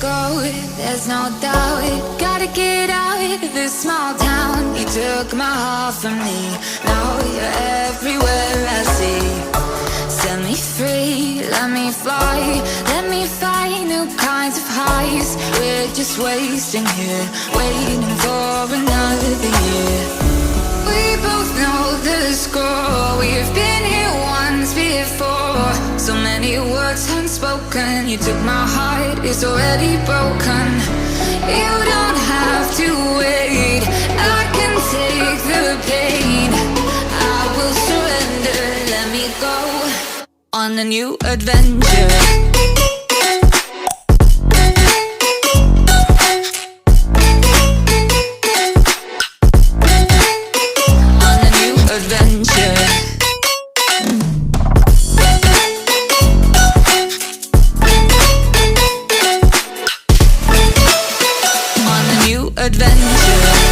go, there's no doubt. Gotta get out of this small town. You took my heart from me, now you're everywhere I see. Set me free, let me fly, let me find new kinds of highs. We're just wasting here, waiting for another year. We both know the score, we've been here once before. So many words unspoken, you took my heart, it's already broken. You don't have to wait, I can take the pain. I will surrender, let me go on a new adventure. Adventure.